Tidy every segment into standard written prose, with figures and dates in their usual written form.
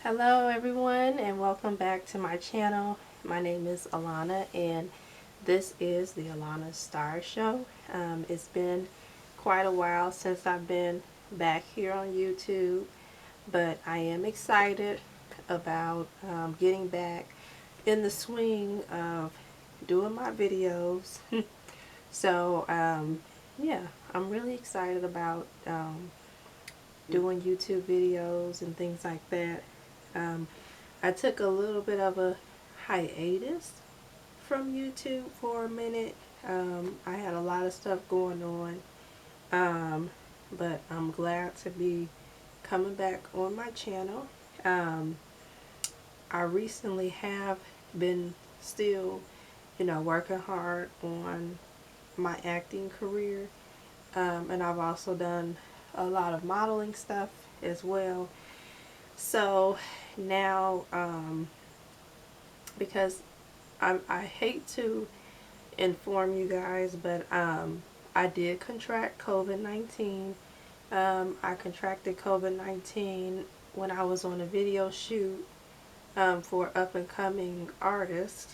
Hello everyone and welcome back to my channel. My name is Alana and this is the Alana Star Show. It's been quite a while since I've been back here on YouTube, but I am excited about getting back in the swing of doing my videos. So yeah, I'm really excited about doing YouTube videos and things like that. Um, I took a little bit of a hiatus from YouTube for a minute. I had a lot of stuff going on, but I'm glad to be coming back on my channel. Um, I recently have been still, working hard on my acting career, and I've also done a lot of modeling stuff as well. So now, because I hate to inform you guys, but I did contract COVID-19. I contracted COVID-19 when I was on a video shoot for up and coming artist.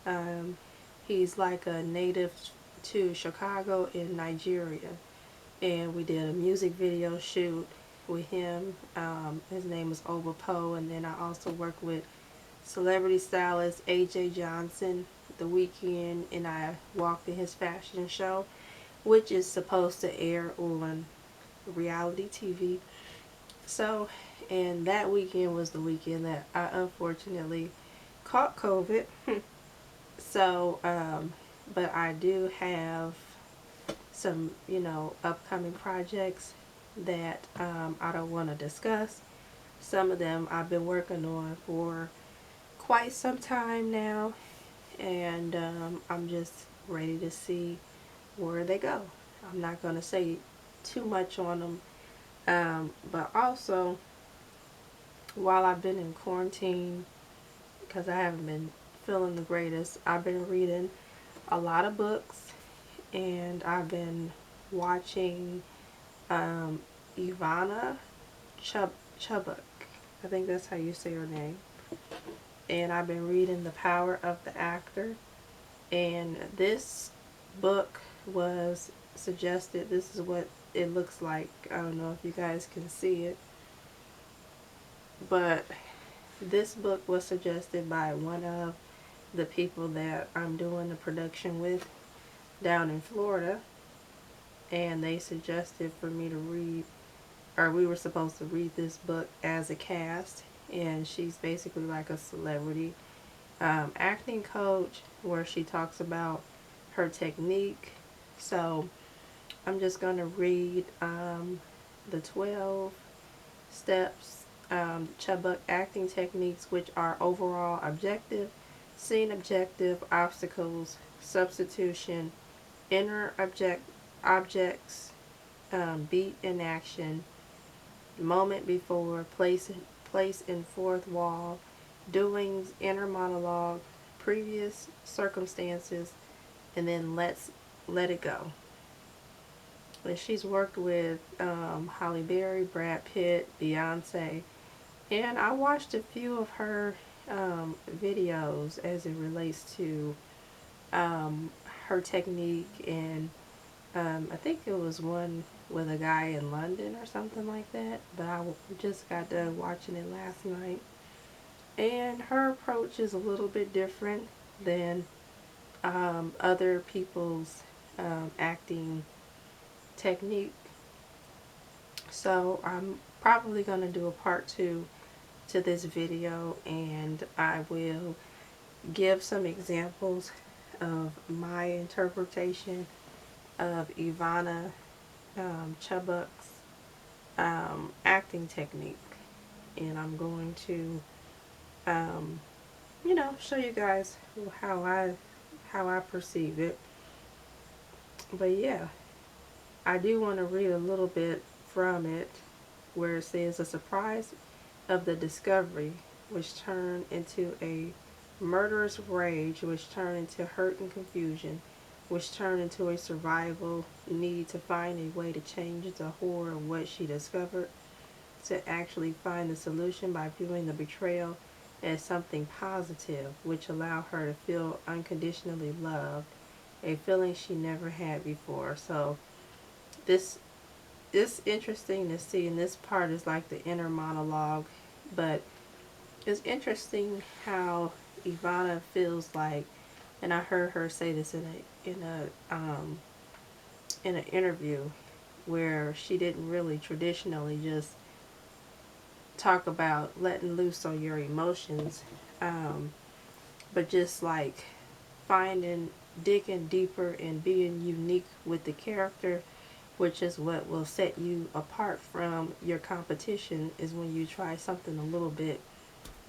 Um, he's like a native to Chicago in Nigeria, and we did a music video shoot with him. His name is Poe, and then I also work with celebrity stylist AJ Johnson the weekend, and I walked in his fashion show, which is supposed to air on reality TV. So, and that weekend was the weekend that I unfortunately caught COVID. So, but I do have some, upcoming projects that I don't want to discuss. Some of them I've been working on for quite some time now, and I'm just ready to see where they go. I'm not going to say too much on them, but also while I've been in quarantine, because I haven't been feeling the greatest, I've been reading a lot of books, and I've been watching um, Ivana Chubbuck. I think that's how you say her name. And I've been reading The Power of the Actor. And this book was suggested. This is what it looks like. I don't know if you guys can see it. But this book was suggested by one of the people that I'm doing the production with down in Florida. And they suggested for me to read, or we were supposed to read this book as a cast. And she's basically like a celebrity acting coach where she talks about her technique. So I'm just going to read the 12 steps, Chubbuck acting techniques, which are overall objective, scene objective, obstacles, substitution, inner objects, beat in action, moment before, place in fourth wall, doings, inner monologue, previous circumstances, and then let it go. And she's worked with Halle Berry, Brad Pitt, Beyonce, and I watched a few of her videos as it relates to um, her technique, and I think it was one with a guy in London or something like that, but I just got done watching it last night. And her approach is a little bit different than other people's acting technique. So I'm probably going to do a part 2 to this video, and I will give some examples of my interpretation of Ivana Chubbuck's acting technique. And I'm going to um, show you guys how I perceive it. But yeah, I do want to read a little bit from it, where it says, a surprise of the discovery which turned into a murderous rage, which turned into hurt and confusion, which turned into a survival need to find a way to change the horror of what she discovered. to actually find the solution by viewing the betrayal as something positive, which allowed her to feel unconditionally loved, a feeling she never had before. So this is interesting to see, and this part is like the inner monologue, but it's interesting how Ivana feels like, and I heard her say this in an interview where she didn't really traditionally just talk about letting loose on your emotions, but just like digging deeper and being unique with the character, which is what will set you apart from your competition, is when you try something a little bit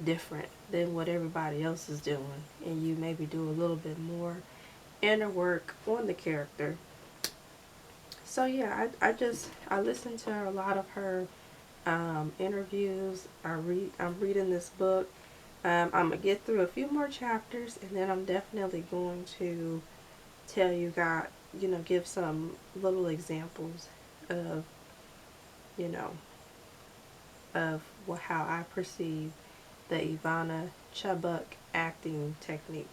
different than what everybody else is doing, and you maybe do a little bit more inner work on the character. So yeah, I listen to a lot of her interviews. I'm reading this book. I'm gonna get through a few more chapters, and then I'm definitely going to tell you guys, give some little examples of, you know, of how I perceive the Ivana Chubbuck acting technique.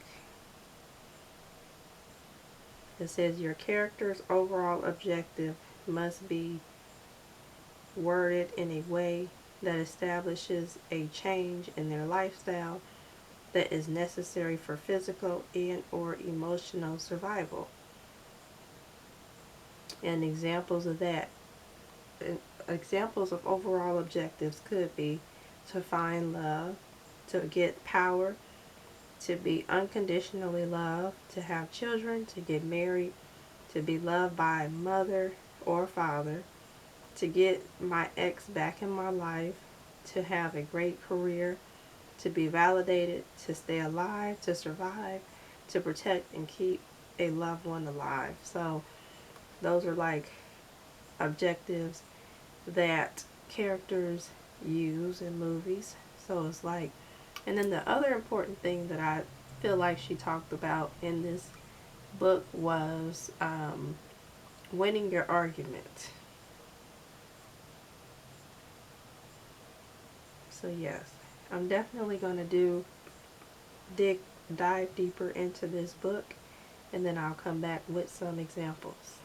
It says your character's overall objective must be worded in a way that establishes a change in their lifestyle that is necessary for physical and or emotional survival. And examples of overall objectives could be to find love, to get power, to be unconditionally loved, to have children, to get married, to be loved by a mother or father, to get my ex back in my life, to have a great career, to be validated, to stay alive, to survive, to protect and keep a loved one alive. So those are like objectives that characters use in movies. So it's like, and then the other important thing that I feel like she talked about in this book was winning your argument. So yes, I'm definitely going to dive deeper into this book, and then I'll come back with some examples.